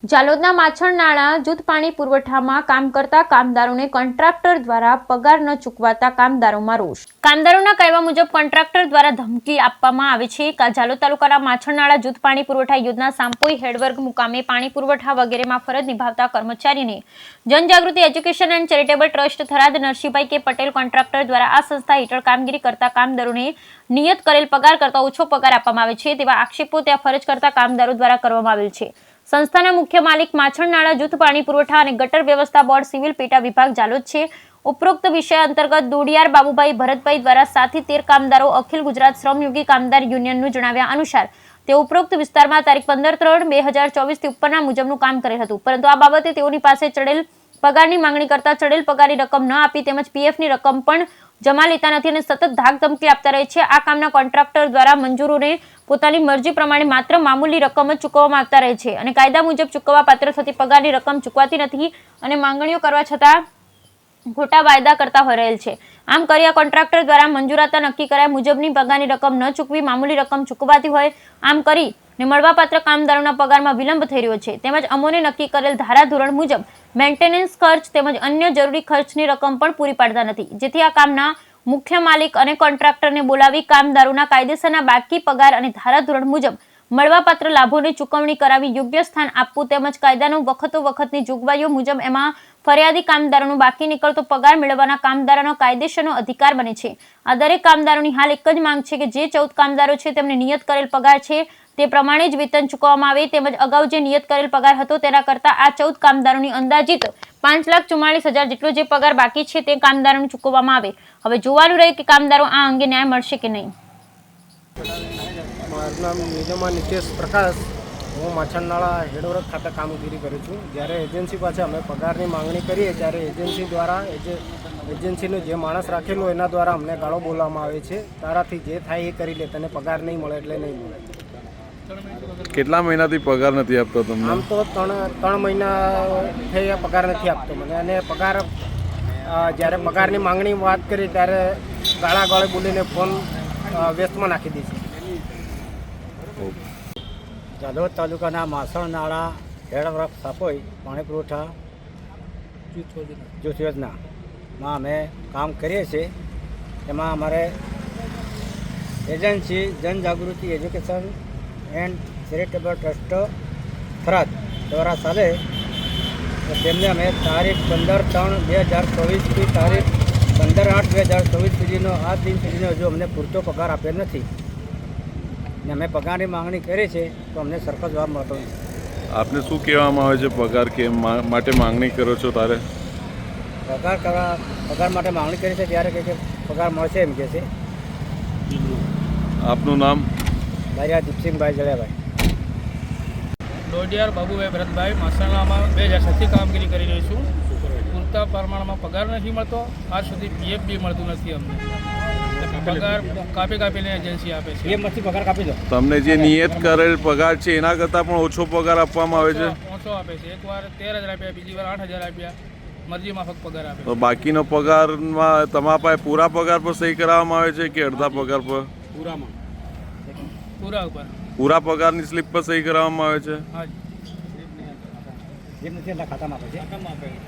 જાલોદના માછણનાળા જૂથ પાણી પુરવઠામાં કામ કરતા કામદારોને કોન્ટ્રાક્ટર દ્વારા પગાર ન ચૂકવાતા કામદારોમાં રોષ। કામદારોના કહેવા મુજબ કોન્ટ્રાક્ટર દ્વારા ધમકી આપવામાં આવે છે। જાલોદ તાલુકાના માછણનાળા જૂથ પાણી પુરવઠા યોજના સાંપોઈ હેડવર્ક મુકામે પાણી પુરવઠા વગેરેમાં ફરજ નિભાવતા કર્મચારીને જનજાગૃતિ education and charitable trust Tharad Narsinhbhai કે પટેલ કોન્ટ્રાક્ટર દ્વારા આ સંસ્થા હેઠળ કામગીરી કરતા કામદારોને નિયત કરેલ પગાર કરતા ઓછો પગાર આપવામાં આવે છે તેવા આક્ષેપો ત્યાં ફરજ કરતા કામદારો દ્વારા કરવામાં આવેલ છે। સંસ્થાના મુખ્ય માલિક માછણનાળા જૂથ પાણી પુરવઠા અને ગટર વ્યવસ્થા બોર્ડ સિવિલ પેટા વિભાગ જાલોદ છે। ઉપરોક્ત વિષય અંતર્ગત દોડિયાર બાબુભાઈ ભરતભાઈ દ્વારા 7 થી 13 કામદારો અખિલ ગુજરાત શ્રમયોગી કામદાર યુનિયનનું જણાવ્યા અનુસાર તે ઉપરોક્ત વિસ્તારમાં તારીખ 15/3/2024 થી ઉપરના મુજબનું કામ કરેલ હતું, પરંતુ આ બાબતે તેઓની પાસે ચડેલ પગારની માંગણી કરતા ચડેલ પગારની રકમ ન આપી તેમજ પીએફની રકમ પણ જમા લેતા નથી અને સતત ધાક ધમકી આપતા રહે છે। આ કામના કોન્ટ્રાક્ટર દ્વારા મંજૂરોને પોતાની મરજી પ્રમાણે માત્ર મામૂલી રકમ જ ચૂકવવામાં આવતા રહે છે અને કાયદા મુજબ ચૂકવવા પાત્ર થતી પગારની રકમ ચૂકવાતી નથી અને માંગણીઓ કરવા છતાં ખોટા વાયદા કરતા હોય રહેલ છે। આમ કર્યા કોન્ટ્રાક્ટર દ્વારા મંજૂરાતા નક્કી કર્યા મુજબની પગારની રકમ ન ચૂકવી મામૂલી રકમ ચૂકવાતી હોય આમ કરી ને મળવાપાત્ર કામદારોના પગારમાં વિલંબ થઈ રહ્યો છે તેમજ અમોને નક્કી કરેલ ધારાધોરણ મુજબ મેન્ટેનન્સ ખર્ચ તેમજ અન્ય જરૂરી ખર્ચની રકમ પણ પૂરી પાડતા નથી, જેથી આ કામના મુખ્ય માલિક અને કોન્ટ્રાક્ટરને બોલાવી કામદારોના કાયદેસરના બાકી પગાર અને ધારાધોરણ મુજબ મળવાપાત્ર લાભોની ચૂકવણી કરાવી યોગ્ય સ્થાન આપવું તેમજ કાયદાનો વખતની જોગવાઈઓ મુજબ એમાં ફરિયાદી કામદારોનો બાકી નીકળતો પગાર મેળવવાના કામદારોનો કાયદેસરનો અધિકાર બને છે। આ દરેક કામદારોની હાલ એક જ માંગ છે કે જે 14 કામદારો છે તેમને નિયત કરેલ પગાર છે તે પ્રમાણે જ વેતન ચૂકવવામાં આવે તેમજ અગાઉ જે નિયત કરેલ પગાર હતો તેના કરતા આ 14 કામદારોની અંદાજિત 5,44,000 જેટલો જે પગાર બાકી છે તે કામદારોને ચૂકવવામાં આવે। હવે જોવાનું રહે કે કામદારો આ અંગે ન્યાય મળશે કે નહીં। મારું નામ નિજમા નિતેશ પ્રકાશ, હું માછણનાળા હેડવર્ક ખાતે કામગીરી કરું છું। જ્યારે એજન્સી પાસે અમે પગારની માંગણી કરીએ ત્યારે એજન્સી દ્વારા એજન્સીનો જે માણસ રાખેલો એના દ્વારા અમને ગાળો બોલવામાં આવે છે, તારાથી જે થાય એ કરી લે, તને પગાર નહીં મળે એટલે નહીં મળે। કેટલા મહિનાથી પગાર નથી આપતો તમને? આમ તો ત્રણ મહિના થઈ પગાર નથી આપતો મને, અને પગાર જ્યારે પગારની માંગણી વાત કરી ત્યારે ગાળે બોલીને ફોન વ્યસ્તમાં નાખી દે છે। જાલોદ તાલુકાના માછણનાળા હેડવર્ક સાપોઈ પાણી પુરવઠા જૂથ યોજનામાં અમે કામ કરીએ છીએ। એમાં અમારે એજન્સી જનજાગૃતિ education and charitable trust Tharad દ્વારા ચાલે, તેમને અમે તારીખ 15/3/2024 થી તારીખ 15/8/2024 સુધીનો આ દિન સુધીનો હજુ અમને પૂરતો પગાર આપેલ નથી ને અમે પગારની માંગણી કરી છે તો અમને સરખો જવાબ મળતો નથી। આપને શું કહેવામાં આવે છે પગાર કે માટે માંગણી કરો છો? તારે પગાર માટે માંગણી કરી છે ત્યારે કે પગાર મળશે એમ કહે છે। આપનું નામ? ભાઈ દીપસિંહભાઈ જળિયાભાઈ। દોડિયાર બાબુભાઈ ભરતભાઈ, માછણનાળામાં 2007થી કામગીરી કરી રહી છું। પૂરતા પ્રમાણમાં પગાર નથી મળતો, આજ સુધી પીએફ બી મળતું નથી અમને। પગાર કાપીને એજન્સી આપે છે, પીએફમાંથી પગાર કાપી દો। તમને જે નિયત કરેલ પગાર છે એના કરતાં પણ ઓછો પગાર આપવામાં આવે છે? ઓછો આપે છે, એકવાર 13,000 આપ્યા, બીજી વાર 8,000 આપ્યા, મરજી માફક પગાર આપે। તો બાકીનો પગારમાં તમારા પાસે પૂરા પગાર પર સહી કરાવવામાં આવે છે કે અડધા પગાર પર? પૂરા ઉપર પૂરા પગારની સ્લીપ પર સહી કરાવવામાં આવે છે? હા, જેમ નથી એટલા ખાતામાં આપે છે।